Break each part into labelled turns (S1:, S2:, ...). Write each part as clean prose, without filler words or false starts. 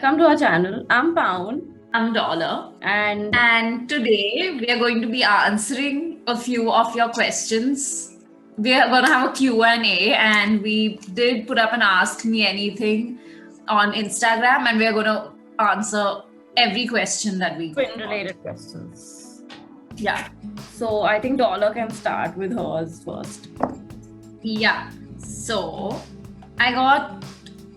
S1: welcome to our channel. I'm Pound.
S2: I'm Dollar.
S1: And
S2: And today we are going to be answering a few of your questions. We are going to have a Q&A, and we did put up an Ask Me Anything on Instagram, and we are going to answer every question that we got.
S1: twin-related questions.
S2: Yeah.
S1: So I think Dollar can start with hers first.
S2: Yeah. So I got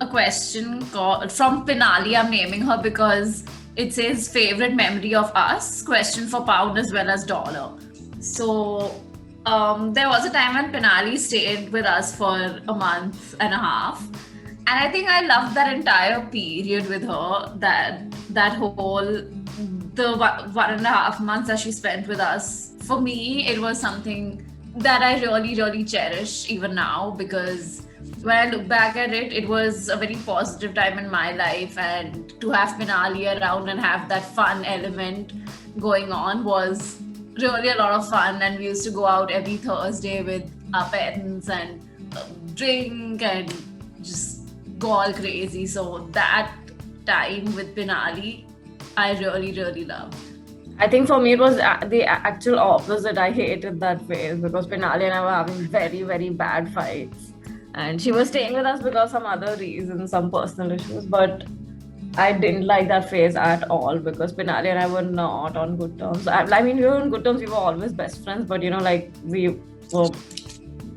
S2: a question from Pinali. I'm naming her because it says favorite memory of us. Question for Pound as well as Dollar. So there was a time when Pinali stayed with us for a month and a half, and I think I loved that entire period with her. That whole the 1.5 months that she spent with us. For me, it was something that I really, really cherish even now, because when I look back at it, it was a very positive time in my life, and to have Pinali around and have that fun element going on was really a lot of fun. And we used to go out every Thursday with our parents and drink and just go all crazy. So that time with Pinali, I really, really loved.
S1: I think for me it was the actual opposite. I hated that phase because Pinali and I were having very, very bad fights. And she was staying with us because some other reasons, some personal issues. But I didn't like that phase at all because Pinali and I were not on good terms. I mean, we were on good terms. We were always best friends. But, we were...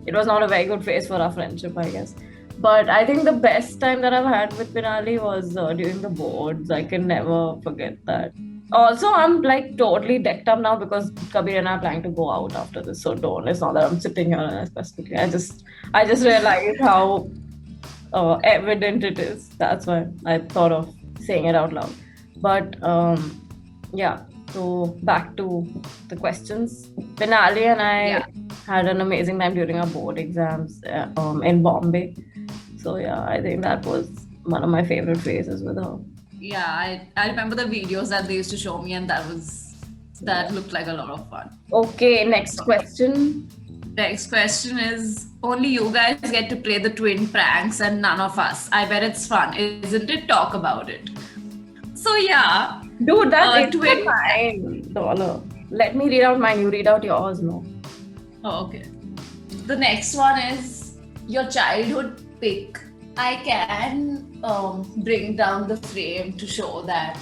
S1: It was not a very good phase for our friendship, I guess. But I think the best time that I've had with Pinali was during the boards. I can never forget that. Also, I'm like totally decked up now because Kabir and I are planning to go out after this. So don't. It's not that I'm sitting here and specifically. I just realized how evident it is. That's why I thought of saying it out loud. But yeah. So back to the questions. Pinali and I had an amazing time during our board exams in Bombay. So yeah, I think that was one of my favorite phases with her.
S2: Yeah, I remember the videos that they used to show me, and that looked like a lot of fun.
S1: Okay, next question.
S2: Next question is, only you guys get to play the twin pranks and none of us. I bet it's fun, isn't it? Talk about it. So yeah.
S1: Dude, that's twin fine. Dollar. Let me read out mine. You read out yours, no?
S2: Oh, okay. The next one is your childhood pic. I can bring down the frame to show that.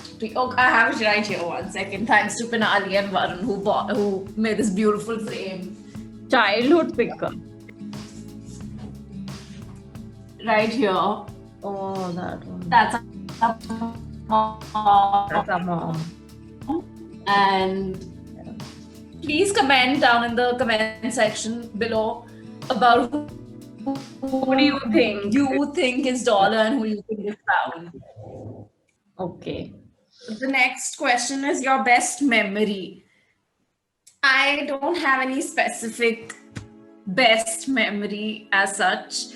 S2: I have it right here. 1 second. Thanks to Pinali and Varun who made this beautiful frame.
S1: Childhood picker.
S2: Right here.
S1: Oh, that one.
S2: That's a mom.
S1: That's a mom.
S2: And please comment down in the comment section below about who do you think is Dollar and who you think is Pound.
S1: Okay.
S2: The next question is your best memory. I don't have any specific best memory as such.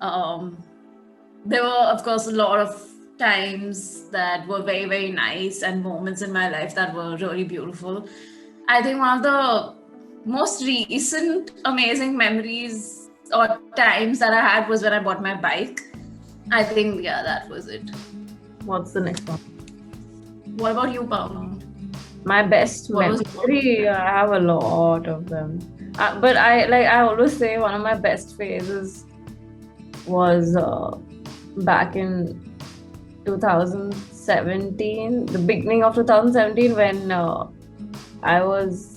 S2: There were, of course, a lot of times that were very, very nice and moments in my life that were really beautiful. I think one of the most recent amazing memories or times that I had was when I bought my bike. I think, yeah, that was it.
S1: What's the next one?
S2: What about you, Pound?
S1: My best memory, I have a lot of them. But I always say one of my best phases was back in 2017, the beginning of 2017, when I was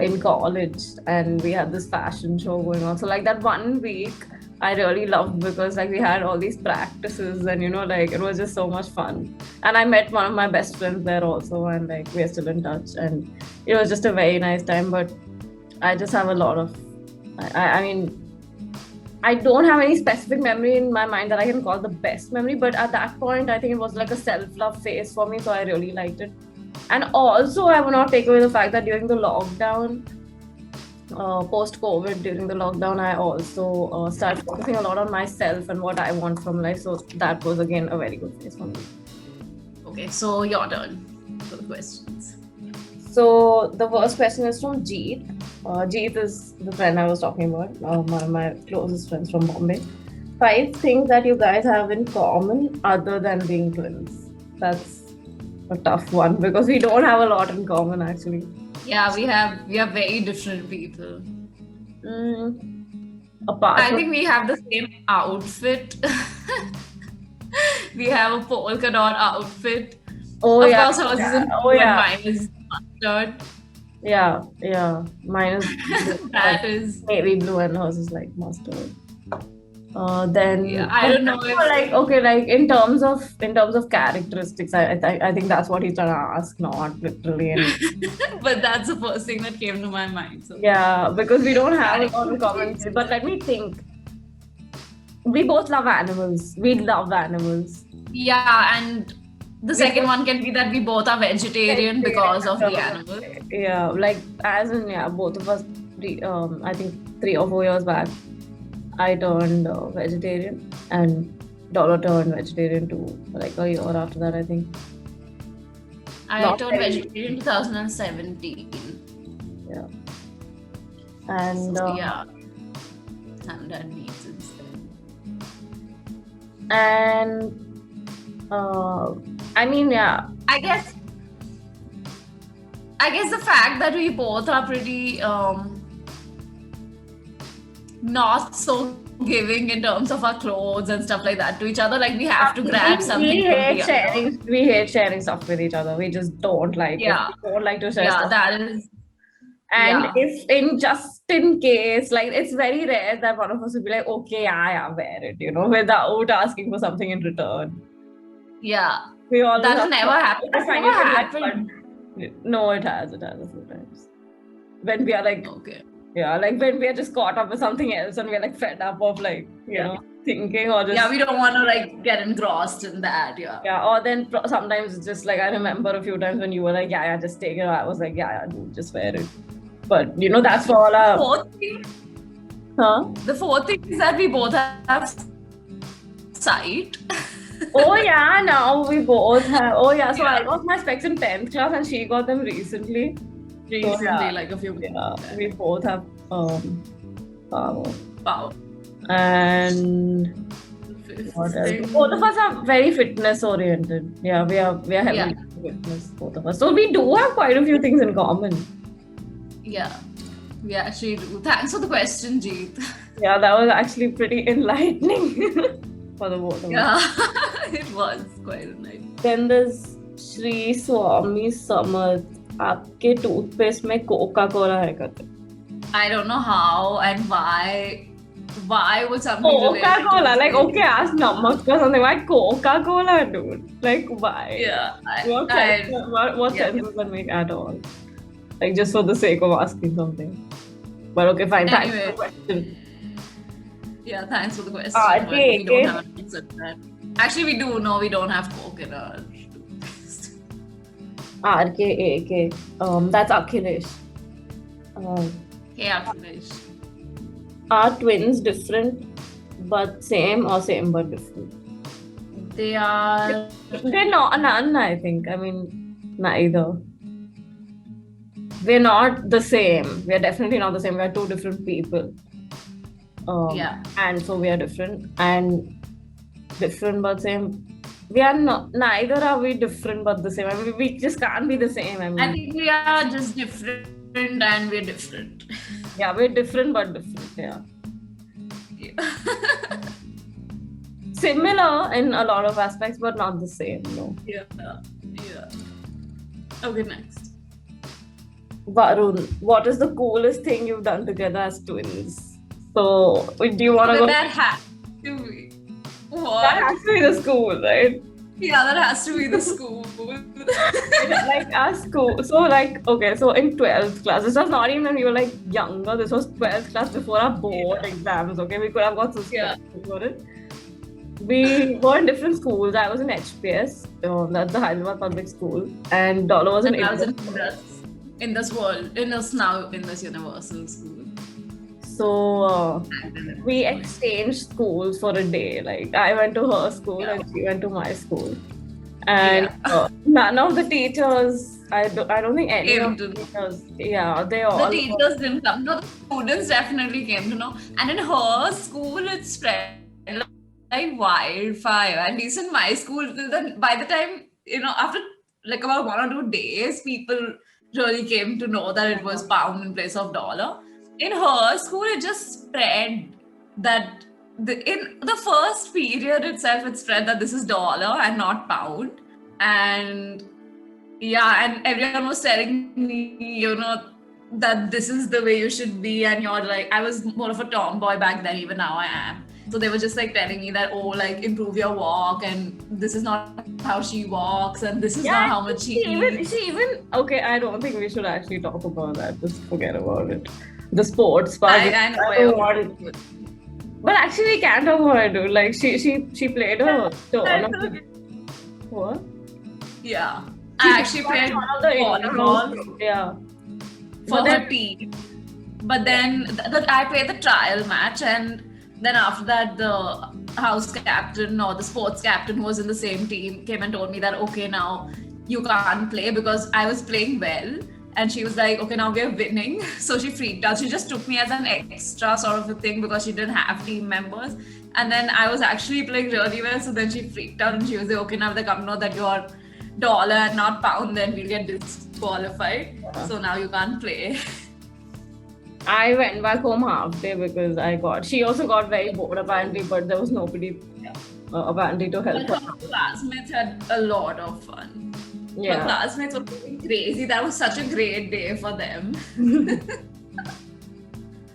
S1: in college and we had this fashion show going on. So like that 1 week I really loved because like we had all these practices and it was just so much fun. And I met one of my best friends there also, and like we're still in touch, and it was just a very nice time. But I just have a lot of I mean, I don't have any specific memory in my mind that I can call the best memory, but at that point I think it was like a self-love phase for me, so I really liked it. And also, I will not take away the fact that during the lockdown, post-COVID, during the lockdown, I also started focusing a lot on myself and what I want from life. So that was, again, a very good phase for me.
S2: Okay, so your turn for the questions.
S1: So the first question is from Jeet. Jeet is the friend I was talking about, one of my closest friends from Bombay. 5 things that you guys have in common other than being twins. That's a tough one because we don't have a lot in common actually.
S2: Yeah, we are very different people.
S1: Apart
S2: I
S1: from
S2: think we have the same outfit. We have a polka dot outfit.
S1: oh
S2: Of
S1: yeah,
S2: course, hers is in
S1: oh
S2: blue and
S1: yeah,
S2: mine is mustard.
S1: yeah. Mine is
S2: That is,
S1: navy blue and hers is like mustard. Then
S2: yeah, I don't know if,
S1: like okay, like in terms of characteristics, I think that's what he's trying to ask, not literally.
S2: but that's the first thing that came to my mind. So
S1: Yeah, because we don't have a lot in common.
S2: Characteristics.
S1: But let me think. We both love animals. We love animals.
S2: Yeah, and the second one can be that we both are vegetarian because of the animal.
S1: Yeah, like as in both of us. I think 3 or 4 years back, I turned vegetarian, and Dollar turned vegetarian too. Like a year after that, I think.
S2: I
S1: Not
S2: turned
S1: very-
S2: vegetarian in 2017.
S1: Yeah. And
S2: So, yeah, haven't had meat since then.
S1: and I mean, yeah.
S2: I guess the fact that we both are pretty not so giving in terms of our clothes and stuff like that to each other. Like we have to grab something
S1: We
S2: from
S1: hate
S2: the other.
S1: sharing. We hate sharing stuff with each other. We just don't like
S2: Yeah.
S1: it. We don't like to share
S2: Yeah,
S1: stuff.
S2: that is.
S1: And
S2: yeah.
S1: if in case, like it's very rare that one of us would be like, okay, yeah, wear it, without asking for something in return.
S2: Yeah.
S1: We always
S2: That has
S1: have-
S2: never happened.
S1: I find
S2: Never
S1: it really
S2: happened.
S1: fun. No, it has a few times. When we are like,
S2: Okay.
S1: yeah, like when we are just caught up with something else and we're like fed up of like, thinking or just.
S2: Yeah, we don't want to like get engrossed in that. Yeah.
S1: Yeah, or then sometimes it's just like I remember a few times when you were like, yeah, just take it. I was like, yeah, dude, just wear it. But that's for all our.
S2: Fourth thing, the fourth thing is that we both have sight.
S1: Oh yeah, now we both have. Oh yeah, so I got my specs in 10th class and she got them recently.
S2: Recently, like a few
S1: Yeah,
S2: months back.
S1: we both have power.
S2: Wow.
S1: And
S2: Fifth
S1: what else?
S2: thing.
S1: Both of us are very fitness oriented. Yeah, we are heavily fitness, both of us. So we do have quite a few things in common.
S2: Yeah. We actually do. Thanks for the question, Jeet.
S1: Yeah, that was actually pretty enlightening for the both of us.
S2: Yeah. It was quite a night.
S1: Then there's Sri Swami Samarth. आपके toothpaste में Coca Cola है कहते
S2: I don't know how and why. Why would something
S1: Coca Cola like okay ask नमक or something why Coca Cola dude like why
S2: Yeah.
S1: what sense does that make at all like just for the sake of asking something but okay fine thanks for the question.
S2: Yeah, thanks for the question.
S1: Ah,
S2: but
S1: okay,
S2: we don't
S1: okay.
S2: have an answer to that. Actually, we do. No, we don't have Coke in our toothpaste.
S1: RKAK that's Akhilesh.
S2: Hey, Akhilesh.
S1: Are twins different but same or same but different?
S2: They are.
S1: They're not none, I think. I mean, neither. We're not the same. We're definitely not the same. We're two different people.
S2: Yeah.
S1: And so we are different. And different but same. We are not. Neither are we different but the same. I mean, we just can't be the same. I mean,
S2: I think we are just different and we're different.
S1: yeah, we're different but different. Yeah. Similar in a lot of aspects, but not the same. No.
S2: Yeah. Okay, next.
S1: Varun, what is the coolest thing you've done together as twins? So, do you want to go?
S2: That has to be. What?
S1: That has to be the school, right?
S2: Yeah, that has to be the school.
S1: Like our school. So, like, okay, so in 12th class, this was not even when we were like younger, this was 12th class before our board exams, okay? We could have got suspended for it. We were in different schools. I was in HPS, that's the Hyderabad Public School, and Dollar was in
S2: I was
S1: India.
S2: in this world, in this universal school.
S1: So we exchanged schools for a day. Like I went to her school and she went to my school, and none of the teachers. I don't think any of the teachers. Yeah, they all.
S2: The teachers didn't come. No, the students definitely came to know. And in her school, it's spread wildfire. At least in my school, by the time, after like about 1 or 2 days, people really came to know that it was pound in place of dollar. In her school, it just spread that in the first period itself, it spread that this is dollar and not pound. And yeah, and everyone was telling me, that this is the way you should be. And you're like, I was more of a tomboy back then, even now I am. So they were just like telling me that, oh, like improve your walk, and this is not how she walks, and this is not how much she eats.
S1: She even okay. I don't think we should actually talk about that. Just forget about it. The sports part.
S2: I know.
S1: But actually, we can't talk about it, dude. Like she played a turn. What?
S2: Yeah. I actually played volleyball.
S1: Yeah.
S2: For her team. But then I played the trial match, and then after that, the house captain or the sports captain who was in the same team came and told me that, okay, now you can't play, because I was playing well. And she was like, okay, now we're winning. So she freaked out. She just took me as an extra sort of a thing because she didn't have team members. And then I was actually playing really well. So then she freaked out and she was like, okay, now they come to know that you're dollar and not pound, then we'll get disqualified. Yeah. So now you can't play.
S1: I went back home half day because she also got very bored apparently, but there was nobody apparently to help her.
S2: Her classmates had a lot of fun.
S1: Yeah.
S2: Her classmates were going crazy. That was such a great day for them.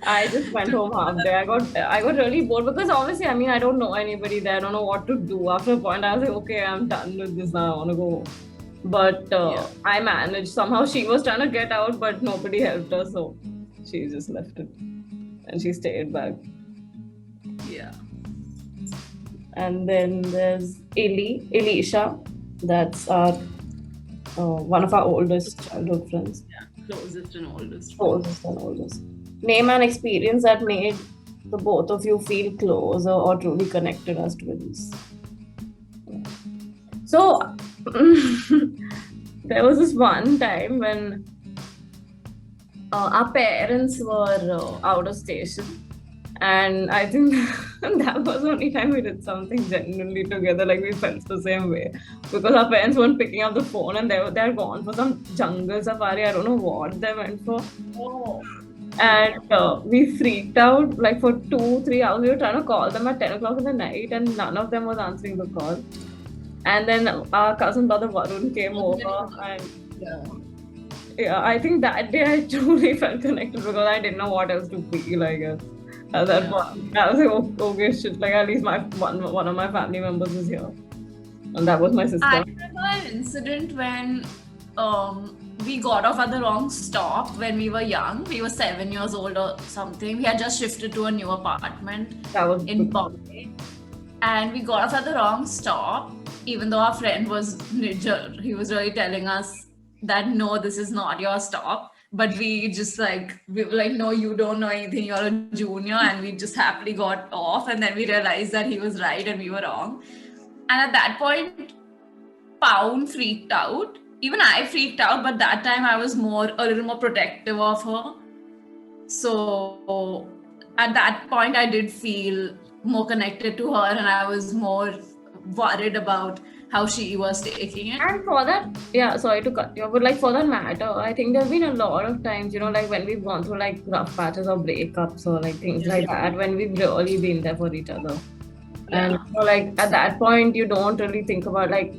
S1: I just went home half day. I got really bored because obviously, I mean, I don't know anybody there. I don't know what to do. After a point, I was like, okay, I'm done with this now. I want to go home. But I managed. Somehow she was trying to get out, but nobody helped her. So she just left it. And she stayed back.
S2: Yeah.
S1: And then there's Elisha. That's our one of our oldest childhood friends.
S2: Yeah, closest and oldest.
S1: Closest and oldest. Name an experience that made the both of you feel closer or truly connected as twins. So, there was this one time when our parents were out of station. And I think that was the only time we did something genuinely together, like we felt the same way. Because our parents weren't picking up the phone and they're gone for some jungle safari. I don't know what they went for.
S2: Oh.
S1: And we freaked out like for 2-3 hours. We were trying to call them at 10 o'clock in the night and none of them was answering the call. And then our cousin brother Varun came over and yeah, I think that day I truly felt connected because I didn't know what else to feel, I guess. At that point, I was like, okay, shit, like at least one of my family members is here. And that was my sister.
S2: I remember an incident when we got off at the wrong stop when we were young. We were 7 years old or something. We had just shifted to a new apartment in Bombay. And we got off at the wrong stop, even though our friend was Nijal. He was really telling us that, no, this is not your stop. But we were like, no, you don't know anything, you're a junior. And we just happily got off. And then we realized that he was right and we were wrong. And at that point, Pound freaked out. Even I freaked out, but that time I was a little more protective of her. So at that point, I did feel more connected to her and I was more worried about how she was taking it.
S1: And for that, sorry to cut you, but like for that matter, I think there have been a lot of times, like when we've gone through like rough patches or breakups or like things like that, when we've really been there for each other. And like at that point, you don't really think about like,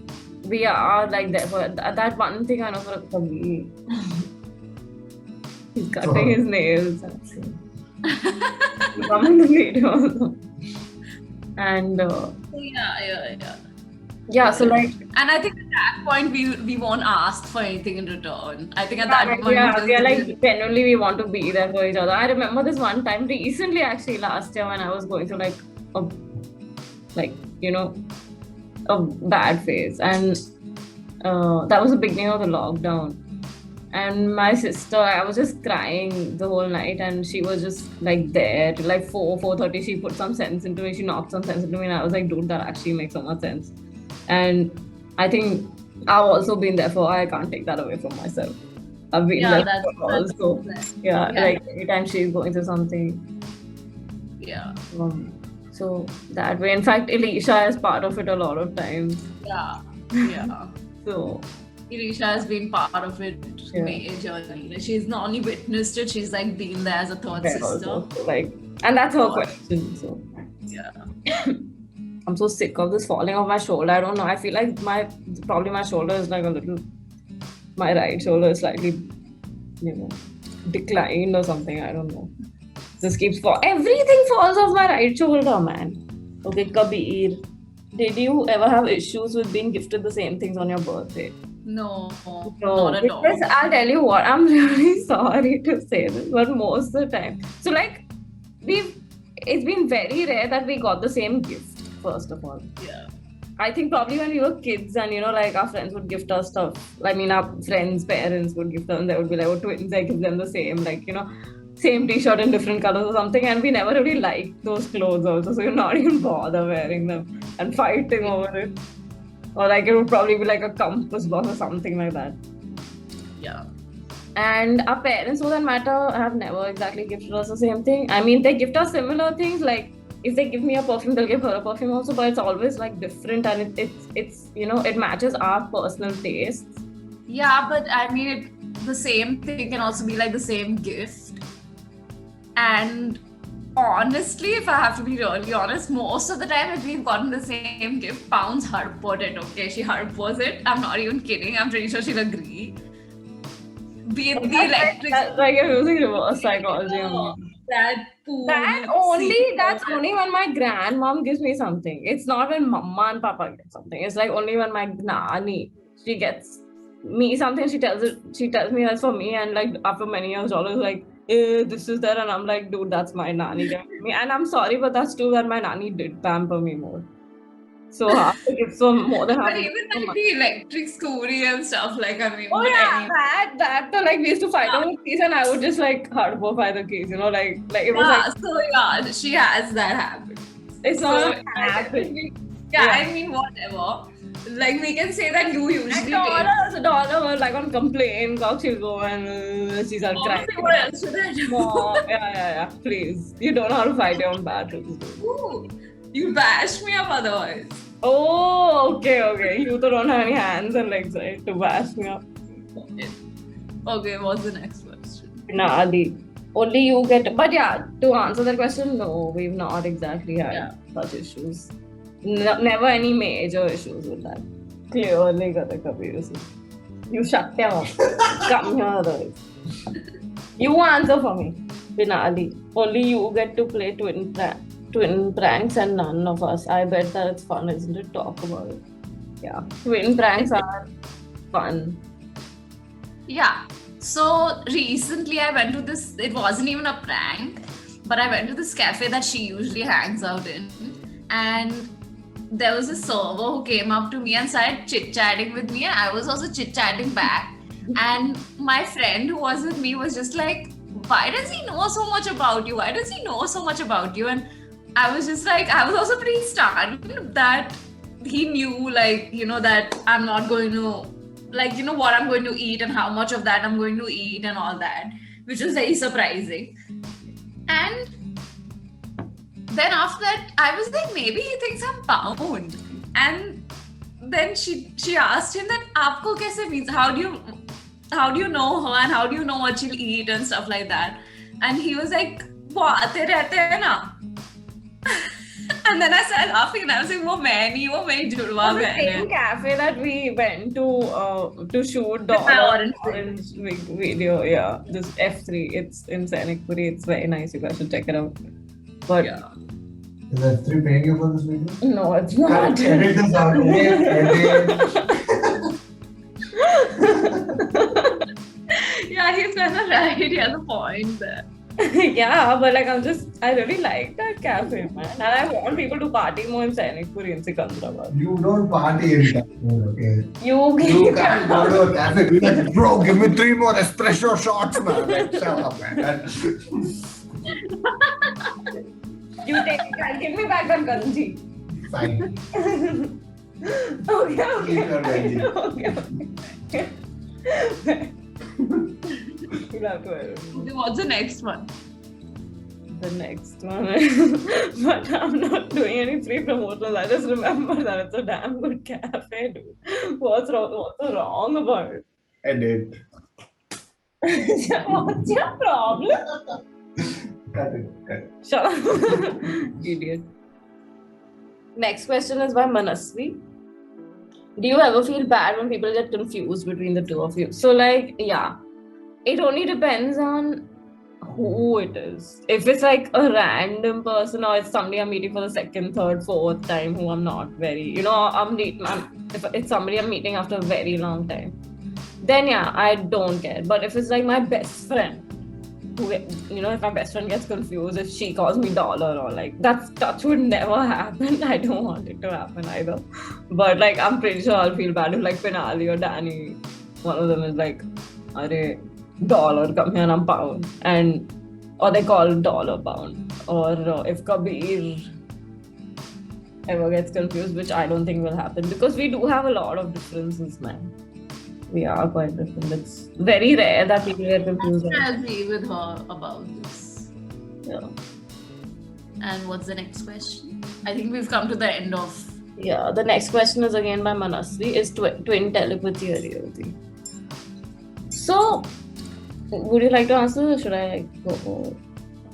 S1: we are like there for that one thing. I know for me, he's cutting his nails. Come in the video. And yeah, so like,
S2: and I think at that point we won't ask for anything in return. I think at that point
S1: we are like genuinely we want to be there for each other. I remember this one time recently, actually last year, when I was going through a bad phase, and that was the beginning of the lockdown. And my sister, I was just crying the whole night, and she was just like there till like 4:30. She put some sense into me. She knocked some sense into me, and I was like, dude, that actually makes so much sense. And I think I've also been there for her. I can't take that away from myself. I've been there for her also. Like every time she's going through something.
S2: Yeah.
S1: So that way, in fact, Elisha is part of it a lot of times.
S2: Yeah.
S1: So
S2: Irisha has been part of it majorly. Like, she's not only witnessed it, she's like been there as a third
S1: there
S2: sister.
S1: also, so, like, and that's her question. So
S2: Yeah.
S1: I'm so sick of this falling off my shoulder. I don't know. I feel like my shoulder is like a little. My right shoulder is slightly, declined or something. I don't know. Just keeps fall. Everything falls off my right shoulder, man. Okay, Kabir. Did you ever have issues with being gifted the same things on your birthday?
S2: No, not at all.
S1: Because I'll tell you what, I'm really sorry to say this, but most of the time. So like, it's been very rare that we got the same gift, first of all.
S2: Yeah.
S1: I think probably when we were kids and, like our friends would gift us stuff. I mean, our friends' parents would gift us and they would be like, oh, twins, I give them the same, same t-shirt in different colors or something. And we never really liked those clothes also. So you're not even bother wearing them and fighting over it. Or like it would probably be like a compass box or something like that.
S2: Yeah.
S1: And our parents, for that matter, have never exactly gifted us the same thing. I mean, they gift us similar things. Like if they give me a perfume, they'll give her a perfume also. But it's always like different, and it's it matches our personal tastes.
S2: Yeah, but I mean, the same thing can also be like the same gift. And honestly, if I have to be really honest, most of the time if we've gotten the same gift, Pounds harped it, okay? She harpos it. I'm not even kidding. I'm pretty sure she'll agree. Be it the electric...
S1: That's like you're using reverse psychology on me. That's only when my grandmom gives me something. It's not when mama and papa get something. It's like only when my nani, she gets me something, she tells me that's for me, and like after many years, always like, this is there, and I'm like, dude, that's my nani giving me. And I'm sorry, but that's true that my nani did pamper me more. So half the gifts were more than half.
S2: But even like the electric scooty and stuff, like, I mean,
S1: that like we used to fight over keys, and I would just like hardcore the keys, like it was like.
S2: So yeah, she has that habit.
S1: It's not a habit.
S2: Yeah, I mean, whatever. Like, we can say that you usually
S1: $1 like on complain, she'll go and she's all crying.
S2: What else should I do?
S1: Yeah, please. You don't know how to fight your own battles.
S2: Ooh, you bash me up otherwise.
S1: Oh, okay. You don't have any hands and legs, right, to bash me up.
S2: Okay, what's the next question?
S1: Adi. Only you get... But yeah, to answer that question, no, we've not exactly had such issues. Never any major issues with that. Clearly, Kabir. You shut them up. Come here, otherwise. You answer for me. Finale. Only you get to play twin pranks and none of us. I bet that it's fun, isn't it? Talk about it. Yeah. Twin pranks are fun.
S2: Yeah. So recently I went to this, it wasn't even a prank, but I went to this cafe that she usually hangs out in. And there was a server who came up to me and started chit-chatting with me, and I was also chit-chatting back. And my friend who was with me was just like, why does he know so much about you? And I was just like, I was also pretty stunned that he knew, like, that I'm not going to, like, what I'm going to eat and how much of that I'm going to eat and all that, which was very surprising. And then after that, I was like, maybe he thinks I'm Pound. And then she asked him that, "Aapko kaise means? How do you know her and how do you know what she'll eat and stuff like that?" And he was like, "वो आते रहते हैं ना." And then I started laughing and I was like, वो मैं नहीं, वो मेरी जुड़वा बहन है.
S1: The same cafe that we went to shoot the orange video, yeah, this F3. It's in Sanikpuri. It's very nice. You guys should check it out. But
S2: yeah.
S3: Is F3 paying you for this video?
S1: No, it's not.
S3: Edit this out.
S2: Yeah, he's kind of right. He has a point there.
S1: Yeah, but like I really like that cafe, man. And I want people to party more in Sanikpuri and Sikandrabad.
S3: You don't party in Sanikpuri, okay?
S1: You
S3: can't go to a cafe. Be like, bro, give me 3 more espresso shots, man. Like, shut up, man.
S1: You give me back that ganji.
S3: Fine.
S1: Okay.
S3: Keep your ganji.
S1: Okay. You'll have to wear it.
S2: Okay, what's the next one?
S1: the next one is, but I'm not doing any free promotions. I just remember that it's a damn good cafe, dude. What's wrong? What's so wrong about it?
S3: Edit.
S1: What's your problem?
S3: Cut it. Cut it.
S1: Shut up. Idiot. Next question is by Manasvi. Do you ever feel bad when people get confused between the two of you? So, like, yeah, it only depends on who it is. If it's like a random person or it's somebody I'm meeting for the second, third, fourth time who I'm not very, if it's somebody I'm meeting after a very long time, then yeah, I don't care. But if it's like my best friend, who, if my best friend gets confused, if she calls me dollar or like that would never happen. I don't want it to happen either. But like, I'm pretty sure I'll feel bad if like Penali or Danny, one of them is like, "Arey, dollar, come here, I'm pound," or they call dollar pound. Or if Kabir ever gets confused, which I don't think will happen because we do have a lot of differences, man. We are quite different. It's very rare that people get confused.
S2: I agree with her about this.
S1: Yeah.
S2: And what's the next question? I think we've come to the end of.
S1: Yeah, the next question is again by Manasvi. Is twin telepathy a real thing? So, would you like to answer or should I go?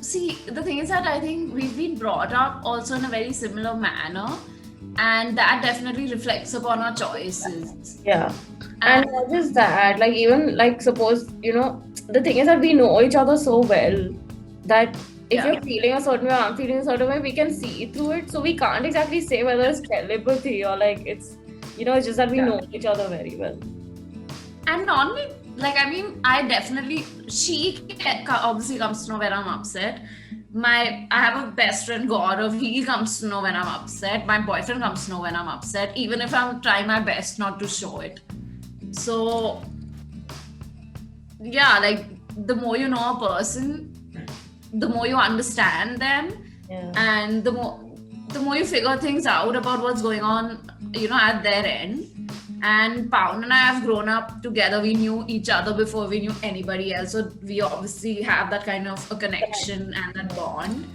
S2: See, the thing is that I think we've been brought up also in a very similar manner, and that definitely reflects upon our choices.
S1: Yeah. And not just that, like even like suppose, the thing is that we know each other so well that if you're feeling a certain way, I'm feeling a certain way, we can see through it. So we can't exactly say whether it's telepathy or like it's just that we know each other very well.
S2: And not only, like, I mean, I definitely, she obviously comes to know when I'm upset. I have a best friend, Gaurav, he comes to know when I'm upset. My boyfriend comes to know when I'm upset, even if I'm trying my best not to show it. So, yeah, like the more you know a person, the more you understand them, and the more you figure things out about what's going on, at their end. And Pound and I have grown up together. We knew each other before we knew anybody else. So we obviously have that kind of a connection and that bond.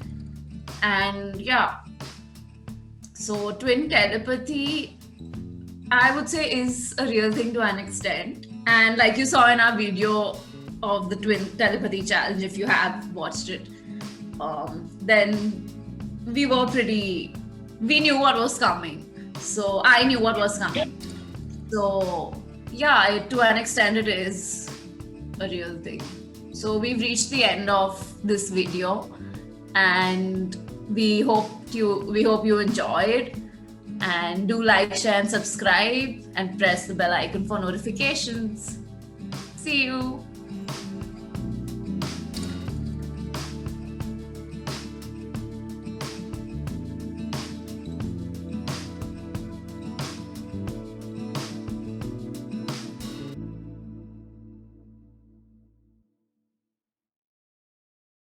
S2: And yeah, so twin telepathy, I would say, is a real thing to an extent. And like you saw in our video of the twin telepathy challenge, if you have watched it, then we knew what was coming. So I knew what was coming. So yeah, to an extent it is a real thing. So we've reached the end of this video, and we hope you enjoyed. And do like, share and subscribe and press the bell icon for notifications. See you.